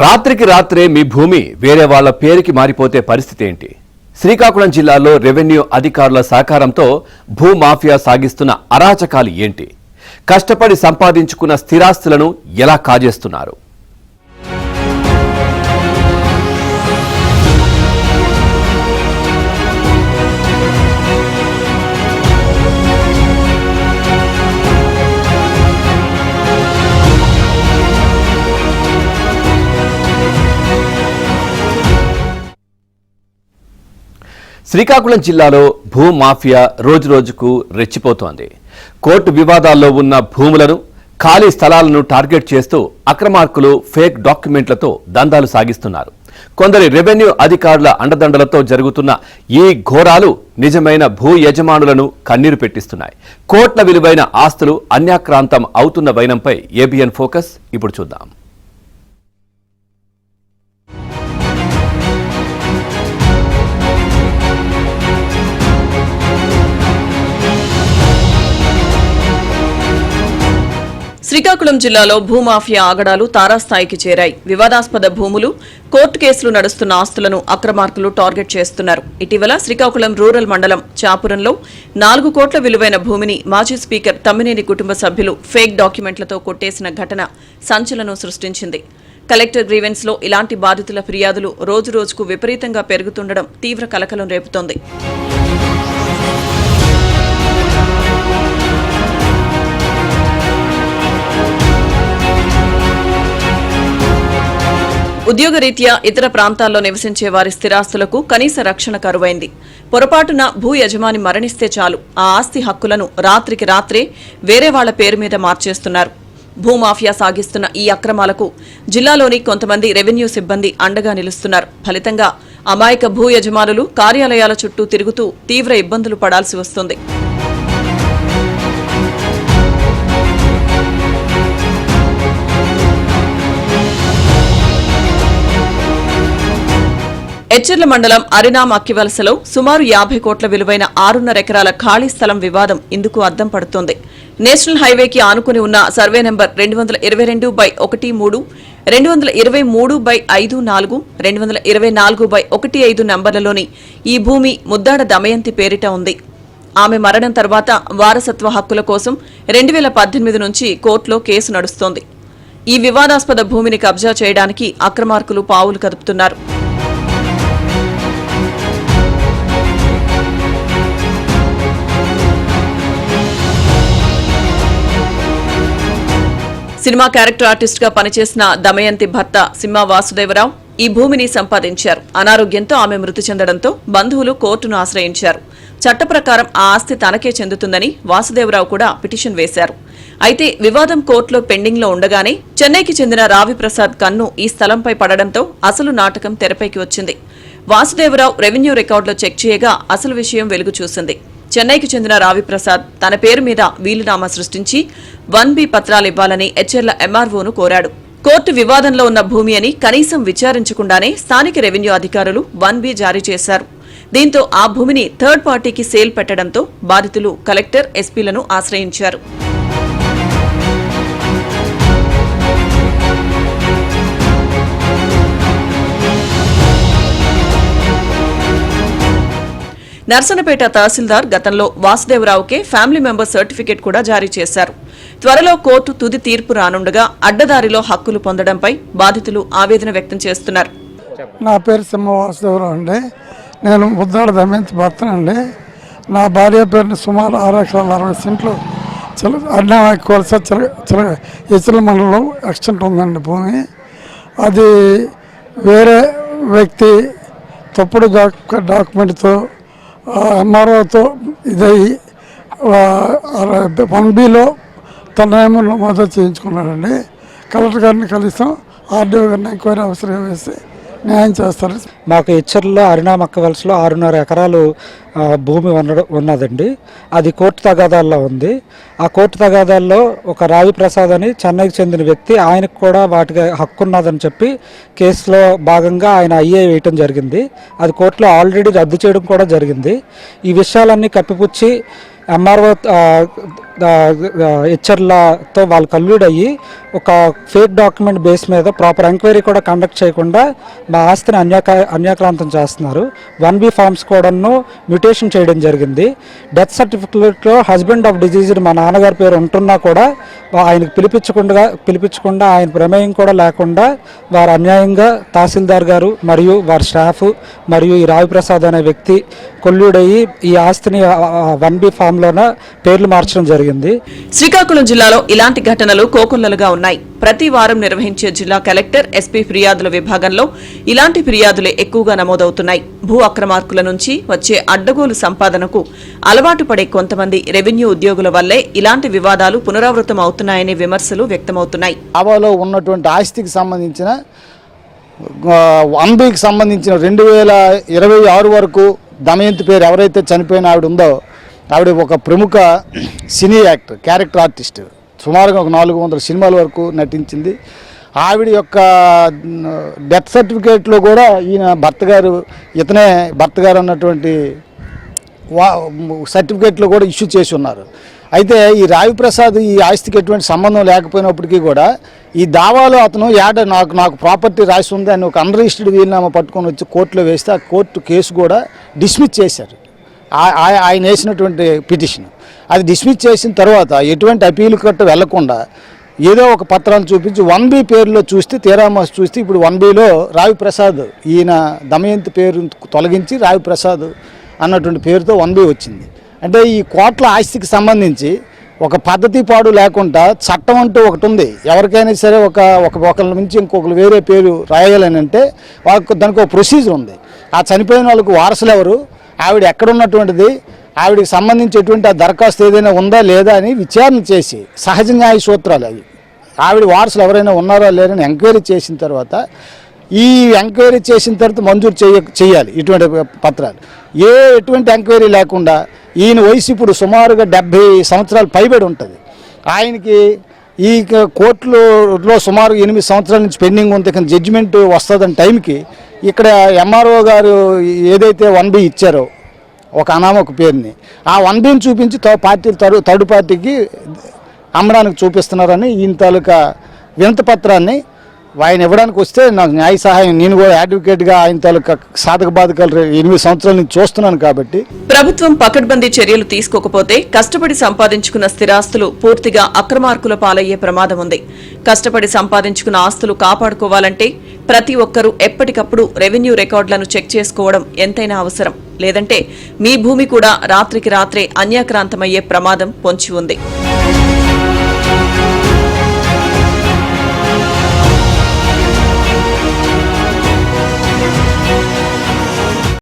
రాత్రికి రాత్రే మీ భూమి వేరే వాళ్ల పేరుకి మారిపోతే పరిస్థితి ఏంటి? శ్రీకాకుళం జిల్లాలో రెవెన్యూ అధికారుల సహకారంతో భూమాఫియా సాగిస్తున్న అరాచకాలు ఏంటి? కష్టపడి సంపాదించుకున్న స్థిరాస్తులను ఎలా కాజేస్తున్నారు? శ్రీకాకుళం జిల్లాలో భూమాఫియా రోజురోజుకు రెచ్చిపోతోంది. కోర్టు వివాదాల్లో ఉన్న భూములను, ఖాళీ స్థలాలను టార్గెట్ చేస్తూ అక్రమార్కులు ఫేక్ డాక్యుమెంట్లతో దందాలు సాగిస్తున్నారు. కొందరి రెవెన్యూ అధికారుల అండదండలతో జరుగుతున్న ఈ ఘోరాలు నిజమైన భూ యజమానులను కన్నీరు పెట్టిస్తున్నాయి. కోట్ల విలువైన ఆస్తులు అన్యాక్రాంతం అవుతున్న వైనంపై ఏబిఎన్ ఫోకస్ ఇప్పుడు చూద్దాం. శ్రీకాకుళం జిల్లాలో భూమాఫియా ఆగడాలు తారాస్థాయికి చేరాయి. వివాదాస్పద భూములు, కోర్టు కేసులు నడుస్తున్న ఆస్తులను అక్రమార్కులు టార్గెట్ చేస్తున్నారు. ఇటీవల శ్రీకాకుళం రూరల్ మండలం చాపురంలో 4 కోట్ల విలువైన భూమిని మాజీ స్పీకర్ తమ్మినేని కుటుంబ సభ్యులు ఫేక్ డాక్యుమెంట్లతో కొట్టేసిన ఘటన సంచలనం సృష్టించింది. కలెక్టర్ గ్రీవెన్స్ లో ఇలాంటి బాధితుల ఫిర్యాదులు రోజురోజుకు విపరీతంగా పెరుగుతుండడం తీవ్ర కలకలం రేపుతోంది. ఉద్యోగరీత్యా ఇతర ప్రాంతాల్లో నివసించే వారి స్థిరాస్తులకు కనీస రక్షణ కరువైంది. పొరపాటున భూ యజమాని మరణిస్తే చాలు ఆ ఆస్తి హక్కులను రాత్రికి రాత్రే వేరే వాళ్ల పేరు మీద మార్చేస్తున్నారు. భూమాఫియా సాగిస్తున్న ఈ అక్రమాలకు జిల్లాలోని కొంతమంది రెవెన్యూ సిబ్బంది అండగా నిలుస్తున్నారు. ఫలితంగా అమాయక భూ యజమానులు కార్యాలయాల చుట్టూ తిరుగుతూ తీవ్ర ఇబ్బందులు పడాల్సి వస్తుంది. ఎచ్చెర్ల మండలం అరినాం అక్కివలసలో సుమారు 50 కోట్ల విలువైన 6.5 ఎకరాల ఖాళీ స్థలం వివాదం ఇందుకు అద్దం పడుతోంది. నేషనల్ హైవేకి ఆనుకుని ఉన్న సర్వే నెంబర్ 222/13, 223/54, 224/15 నంబర్లలోని ఈ భూమి ముద్దాడ దమయంతి పేరిట ఉంది. ఆమె మరణం తర్వాత వారసత్వ హక్కుల కోసం 2018 నుంచి కోర్టులో కేసు నడుస్తోంది. ఈ వివాదాస్పద భూమిని కబ్జా చేయడానికి అక్రమార్కులు పావులు కదుపుతున్నారు. సినిమా క్యారెక్టర్ ఆర్టిస్ట్ గా పనిచేసిన దమయంతి భర్త సింహ వాసుదేవరావు ఈ భూమిని సంపాదించారు. అనారోగ్యంతో ఆమె మృతి చెందడంతో బంధువులు కోర్టును ఆశ్రయించారు. చట్ట ప్రకారం ఆ ఆస్తి తనకే చెందుతుందని వాసుదేవరావు కూడా పిటిషన్ వేశారు. అయితే వివాదం కోర్టులో పెండింగ్ లో ఉండగానే చెన్నైకి చెందిన రావిప్రసాద్ కన్ను ఈ స్థలంపై పడడంతో అసలు నాటకం తెరపైకి వచ్చింది. వాసుదేవరావు రెవెన్యూ రికార్డులో చెక్ చేయగా అసలు విషయం వెలుగు చూసింది. చెన్నైకి చెందిన రావిప్రసాద్ తన పేరు మీద వీలునామా సృష్టించి 1B పత్రాలు ఇవ్వాలని ఎచ్చెర్ల ఎంఆర్ఓను కోరాడు. కోర్టు వివాదంలో ఉన్న భూమి అని కనీసం విచారించకుండానే స్థానిక రెవెన్యూ అధికారులు 1B జారీ చేశారు. దీంతో ఆ భూమిని థర్డ్ పార్టీకి సేల్ పెట్టడంతో బాధితులు కలెక్టర్, ఎస్పీలను ఆశ్రయించారు. నర్సనపేట తహసీల్దార్ గతంలో వాసుదేవరావుకే ఫ్యామిలీ మెంబర్ సర్టిఫికేట్ కూడా జారీ చేశారు. త్వరలో కోర్టు తుది తీర్పు రానుండగా అడ్డదారిలో హక్కులు పొందడంపై బాధితులు ఆవేదన వ్యక్తం చేస్తున్నారు. నా పేరు సింహ వాసుదేవరావు అండి. నేను ముద్దాడ దమయంతి భర్తనండి. నా భార్య పేరుని సుమారు 6.60 సెంట్లు ఎచ్చెర్ల మండలంలో ఎక్స్టెంట్ ఉందండి భూమి. అది వేరే వ్యక్తి తప్పుడు డాక్యుమెంట్తో ఎంఆర్ఓతో ఇదయ్యి 1Bలో తన నేమంలో మద్దతు చేయించుకున్నాడండి. కలెక్టర్ గారిని కలిసాం, ఆర్డీఓ గారిని ఎంక్వైరీ అవసరం వేసి న్యాయం చేస్తారు. మాకు ఇచ్చర్లో అరినాం అక్కవలసలో 6.5 ఎకరాలు భూమి ఉన్నదండి. అది కోర్టు తగాదాల్లో ఉంది. ఆ కోర్టు తగాదాల్లో ఒక రావిప్రసాద్ అని చెన్నైకి చెందిన వ్యక్తి, ఆయనకు కూడా వాటికి హక్కు ఉన్నదని చెప్పి కేసులో భాగంగా ఆయన ఐఏ వేయటం జరిగింది. అది కోర్టులో ఆల్రెడీ రద్దు చేయడం కూడా జరిగింది. ఈ విషయాలన్నీ కప్పిపుచ్చి ఎంఆర్ఓ హెచ్చర్లతో వాళ్ళు కల్యూడ్ అయ్యి ఒక ఫేక్ డాక్యుమెంట్ బేస్ మీద ప్రాపర్ ఎంక్వైరీ కూడా కండక్ట్ చేయకుండా మా ఆస్తిని అన్యాక్రాంతం చేస్తున్నారు. 1B ఫార్మ్స్ కూడాను మ్యూటేషన్ చేయడం జరిగింది. డెత్ సర్టిఫికేట్లో హస్బెండ్ ఆఫ్ డిజీజ్డ్ మా నాన్నగారి పేరు ఉంటున్నా కూడా ఆయనకు పిలిపించకుండా ఆయన ప్రమేయం కూడా లేకుండా వారు అన్యాయంగా తహసీల్దార్ గారు మరియు వారి స్టాఫ్ మరియు ఈ రావిప్రసాద్ అనే వ్యక్తి కొల్యూడయ్యి ఈ ఆస్తిని 1B ఫామ్లోన పేర్లు మార్చడం జరిగింది. శ్రీకాకుళం జిల్లాలో ఇలాంటి ఘటనలు కోకొల్లలుగా ఉన్నాయి. ప్రతి వారం నిర్వహించే జిల్లా కలెక్టర్, ఎస్పీ ఫిర్యాదుల విభాగంలో ఇలాంటి ఫిర్యాదులే ఎక్కువగా నమోదవుతున్నాయి. భూ అక్రమార్కుల నుంచి వచ్చే అడ్డగోలు సంపాదనకు అలవాటు పడే కొంతమంది రెవెన్యూ ఉద్యోగుల వల్లే ఇలాంటి వివాదాలు పునరావృతం అవుతున్నాయనే విమర్శలు వ్యక్తమవుతున్నాయి. ఆవాలో ఉన్నటువంటి ఆస్తికి సంబంధించిన 1Bకి సంబంధించిన 2026 వరకు దమయంతి పేరు ఎవరైతే చనిపోయిన ఆవిడ ఉందో ఆవిడ ఒక ప్రముఖ సినీ యాక్టర్, క్యారెక్టర్ ఆర్టిస్ట్. సుమారుగా ఒక 400 సినిమాల వరకు నటించింది. ఆవిడ యొక్క డెత్ సర్టిఫికేట్లో కూడా ఈయన ఇతనే భర్త గారు అన్నటువంటి సర్టిఫికేట్లో కూడా ఇష్యూ చేసి ఉన్నారు. అయితే ఈ రావిప్రసాద్ ఈ ఆస్తికి ఎటువంటి సంబంధం లేకపోయినప్పటికీ కూడా ఈ దావాలో అతను నాకు ప్రాపర్టీ రాసి ఉంది అని ఒక అన్రిజిస్టర్డ్ వీలునామా పట్టుకొని వచ్చి కోర్టులో వేస్తే ఆ కోర్టు కేసు కూడా డిస్మిస్ చేశారు. ఆయన వేసినటువంటి పిటిషన్ అది డిస్మిస్ చేసిన తర్వాత ఎటువంటి అపీల్ కట్ట వెళ్లకుండా ఏదో ఒక పత్రాలు చూపించి 1B పేరులో తీరామాస్ చూస్తే ఇప్పుడు 1Bలో రావిప్రసాద్ ఈయన దమయంతి పేరు తొలగించి రావిప్రసాద్ అన్నటువంటి పేరుతో 1B వచ్చింది. అంటే ఈ కోట్ల ఆస్తికి సంబంధించి ఒక పద్ధతి పాడు లేకుండా చట్టం అంటూ ఒకటి ఉంది. ఎవరికైనా సరే ఒకరి నుంచి ఇంకొకరు వేరే పేరు రాయాలని అంటే దానికి ఒక ప్రొసీజర్ ఉంది. ఆ చనిపోయిన వాళ్ళకు వారసులు ఎవరు, ఆవిడ ఎక్కడున్నటువంటిది, ఆవిడకి సంబంధించి ఎటువంటి ఆ దరఖాస్తు ఏదైనా ఉందా లేదా అని విచారణ చేసి సహజ న్యాయ సూత్రాలు అవి ఆవిడ వారసులు ఎవరైనా ఉన్నారా లేరని ఎంక్వైరీ చేసిన తర్వాత ఎంక్వైరీ చేసిన తర్వాత మంజూరు చేయాలి ఇటువంటి పత్రాలు. ఎటువంటి ఎంక్వైరీ లేకుండా ఈయన వయసు ఇప్పుడు సుమారుగా 70 సంవత్సరాలు పైబడి ఉంటుంది. ఆయనకి ఈ కోర్టులో సుమారు 8 సంవత్సరాల నుంచి పెండింగ్ ఉంది. కానీ జడ్జిమెంట్ వస్తుందని టైంకి ఇక్కడ ఎంఆర్ఓ గారు ఏదైతే 1B ఇచ్చారో ఒక అనామక పేరుని ఆ 1Bని చూపించి థర్డ్ పార్టీకి అమ్మడానికి చూపిస్తున్నారని ఈయన తాలూకా వినతి పత్రాన్ని ఆయన ఇవ్వడానికి వస్తే నాకు న్యాయ సహాయం, నేను కూడా అడ్వకేట్గా ఆయన తాలూకా సాధక బాధకాలు 8 సంవత్సరాల నుంచి చూస్తున్నాను. కాబట్టి ప్రభుత్వం పకడ్బందీ చర్యలు తీసుకోకపోతే కష్టపడి సంపాదించుకున్న స్థిరాస్తులు పూర్తిగా అక్రమార్కుల పాలయ్యే ప్రమాదం ఉంది. కష్టపడి సంపాదించుకున్న ఆస్తులు కాపాడుకోవాలంటే ప్రతి ఒక్కరూ ఎప్పటికప్పుడు రెవెన్యూ రికార్డులను చెక్ చేసుకోవడం ఎంతైనా అవసరం. లేదంటే మీ భూమి కూడా రాత్రికి రాత్రే అన్యాక్రాంతమయ్యే ప్రమాదం పొంచి ఉంది.